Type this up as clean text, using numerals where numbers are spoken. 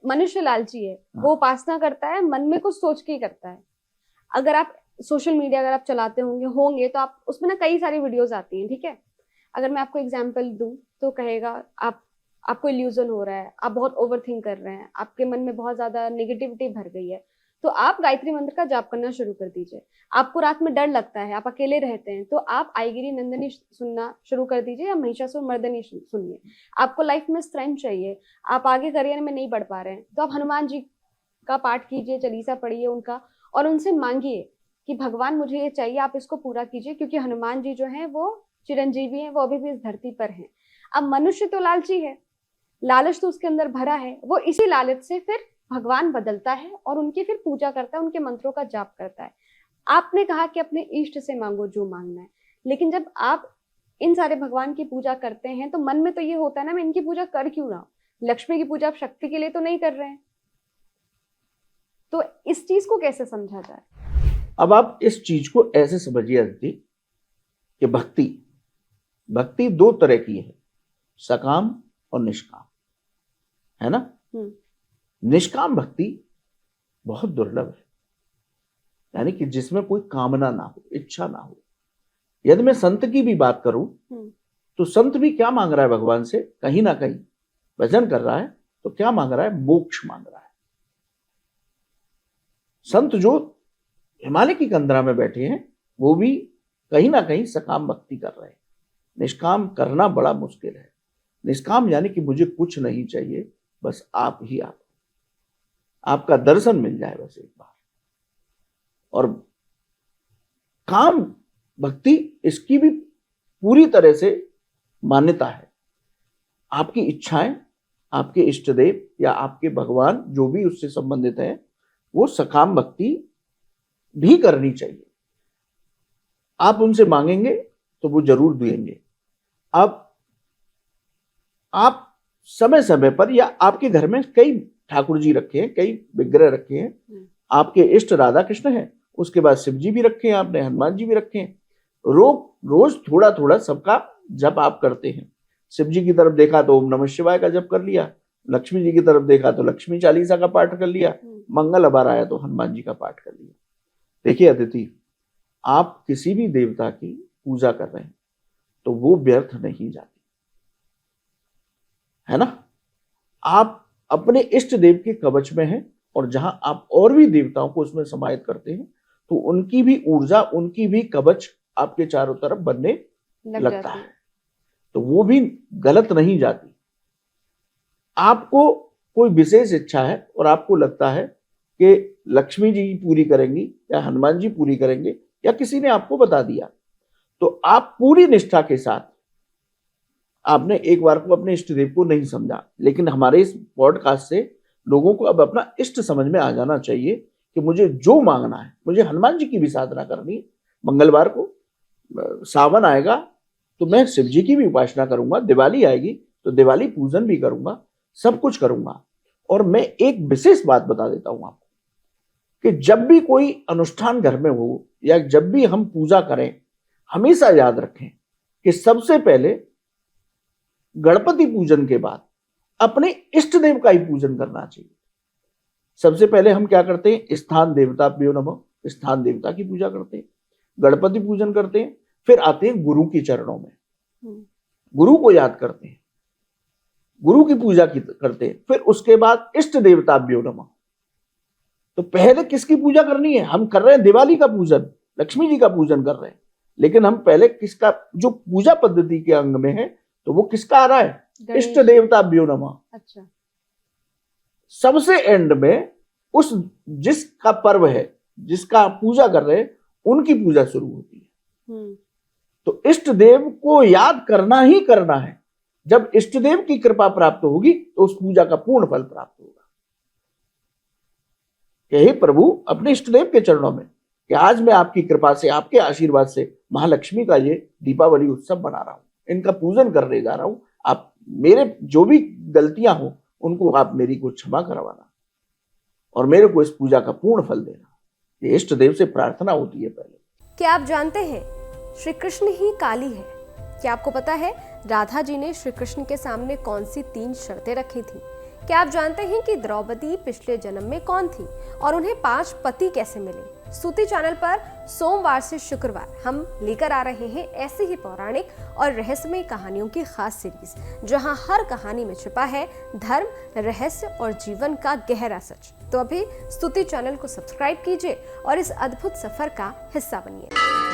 मनुष्य लालची है, वो उपासना करता है, मन में कुछ सोच के ही करता है। अगर आप सोशल मीडिया अगर आप चलाते होंगे तो आप उसमें ना कई सारी वीडियोस आती हैं, ठीक है। अगर मैं आपको एग्जांपल दूं तो कहेगा आपको इल्यूजन हो रहा है, आप बहुत ओवरथिंक कर रहे हैं, आपके मन में बहुत ज्यादा नेगेटिविटी भर गई है, तो आप गायत्री मंत्र का जाप करना शुरू कर दीजिए। आपको रात में डर लगता है, आप अकेले रहते हैं, तो आप आइगिरी नंदिनी सुनना शुरू कर दीजिए या महिषासुर मर्दिनी सुनिए। आपको लाइफ में स्ट्रेंथ चाहिए, आप आगे करियर में नहीं बढ़ पा रहे हैं, तो आप हनुमान जी का पाठ कीजिए, चालीसा पढ़िए उनका, और उनसे मांगिए कि भगवान मुझे ये चाहिए, आप इसको पूरा कीजिए, क्योंकि हनुमान जी जो हैं वो चिरंजीवी हैं, वो अभी भी इस धरती पर हैं। अब मनुष्य तो लालची है, लालच तो उसके अंदर भरा है, वो इसी लालच से फिर भगवान बदलता है और उनकी फिर पूजा करता है, उनके मंत्रों का जाप करता है। आपने कहा कि अपने इष्ट से मांगो जो मांगना है, लेकिन जब आप इन सारे भगवान की पूजा करते हैं तो मन में तो ये होता है ना, मैं इनकी पूजा कर क्यों रहा हूं। लक्ष्मी की पूजा आप शक्ति के लिए तो नहीं कर रहे हैं, तो इस चीज को कैसे समझा जाए। अब आप इस चीज को ऐसे समझिए अदिति कि भक्ति दो तरह की है, सकाम और निष्काम, है ना। निष्काम भक्ति बहुत दुर्लभ है, यानी कि जिसमें कोई कामना ना हो, इच्छा ना हो। यदि मैं संत की भी बात करूं तो संत भी क्या मांग रहा है भगवान से, कहीं ना कहीं भजन कर रहा है तो क्या मांग रहा है, मोक्ष मांग रहा है। संत जो हिमालय की कंदरा में बैठे हैं वो भी कहीं ना कहीं सकाम भक्ति कर रहे हैं। निष्काम करना बड़ा मुश्किल है। निष्काम यानी कि मुझे कुछ नहीं चाहिए, बस आप ही आप, आपका दर्शन मिल जाए बस एक बार। और काम भक्ति, इसकी भी पूरी तरह से मान्यता है। आपकी इच्छाएं, आपके इष्ट देव या आपके भगवान जो भी उससे संबंधित है, वो सकाम भक्ति भी करनी चाहिए। आप उनसे मांगेंगे तो वो जरूर देंगे। अब आप समय समय पर, या आपके घर में कई ठाकुर जी रखे हैं, कई विग्रह रखे हैं, आपके इष्ट राधा कृष्ण हैं, उसके बाद शिव जी भी रखे हैं आपने, हनुमान जी भी रखे हैं। रोज थोड़ा थोड़ा सबका जप आप करते हैं। शिव जी की तरफ देखा तो ओम नमः शिवाय का जप कर लिया, लक्ष्मी जी की तरफ देखा तो लक्ष्मी चालीसा का पाठ कर लिया, मंगल अबार आया तो हनुमान जी का पाठ कर लिया। देखिए अदिति, आप किसी भी देवता की पूजा कर रहे हैं तो वो व्यर्थ नहीं जाती, है ना। आप अपने इष्ट देव के कवच में हैं, और जहां आप और भी देवताओं को उसमें समाहित करते हैं तो उनकी भी ऊर्जा, उनकी भी कवच आपके चारों तरफ बनने लगता है, तो वो भी गलत नहीं जाती। आपको कोई विशेष इच्छा है और आपको लगता है कि लक्ष्मी जी पूरी करेंगी या हनुमान जी पूरी करेंगे, या किसी ने आपको बता दिया, तो आप पूरी निष्ठा के साथ, आपने एक बार को अपने इष्ट देव को नहीं समझा, लेकिन हमारे इस पॉडकास्ट से लोगों को अब अपना इष्ट समझ में आ जाना चाहिए कि मुझे जो मांगना है, मुझे हनुमान जी की भी साधना करनी है, मंगलवार को सावन आएगा तो मैं शिव जी की भी उपासना करूंगा, दिवाली आएगी तो दिवाली पूजन भी करूंगा, सब कुछ करूंगा। और मैं एक विशेष बात बता देता हूं आपको कि जब भी कोई अनुष्ठान घर में हो या जब भी हम पूजा करें, हमेशा याद रखें कि सबसे पहले गणपति पूजन के बाद अपने इष्ट देव का ही पूजन करना चाहिए। सबसे पहले हम क्या करते हैं, स्थान देवताभ्यो नमः, स्थान देवता की पूजा करते हैं, गणपति पूजन करते हैं, फिर आते हैं गुरु के चरणों में, गुरु को याद करते हैं, गुरु की पूजा करते हैं, फिर उसके बाद इष्ट देवताभ्यो नमः। तो पहले किसकी पूजा करनी है, हम कर रहे हैं दिवाली का पूजन, लक्ष्मी जी का पूजन कर रहे हैं, लेकिन हम पहले किसका, जो पूजा पद्धति के अंग में है, तो वो किसका आ रहा है, इष्ट देवताभ्यो नमः। अच्छा, सबसे एंड में उस जिसका पर्व है, जिसका पूजा कर रहे हैं, उनकी पूजा शुरू होती है। तो इष्ट देव को याद करना ही करना है। जब इष्ट देव की कृपा प्राप्त होगी तो उस पूजा का पूर्ण फल प्राप्त होगा। हे प्रभु, अपने इष्ट देव के चरणों में कि आज मैं आपकी कृपा से, आपके आशीर्वाद से महालक्ष्मी का ये दीपावली उत्सव मना रहा हूं, इनका पूजन करने जा रहा हूं। आप मेरे जो भी गलतियां हो उनको आप मेरी को क्षमा करवाना और मेरे को इस पूजा का पूर्ण फल देना। ये इष्ट देव से प्रार्थना होती है पहले। क्या आप जानते हैं श्री कृष्ण ही काली है? क्या आपको पता है राधा जी ने श्री कृष्ण के सामने कौन सी 3 शर्तें रखी थी? क्या आप जानते हैं कि द्रौपदी पिछले जन्म में कौन थी और उन्हें 5 पति कैसे मिले? स्तुति चैनल पर सोमवार से शुक्रवार हम लेकर आ रहे हैं ऐसी ही पौराणिक और रहस्यमय कहानियों की खास सीरीज, जहां हर कहानी में छिपा है धर्म, रहस्य और जीवन का गहरा सच। तो अभी स्तुति चैनल को सब्सक्राइब कीजिए और इस अद्भुत सफर का हिस्सा बनिए।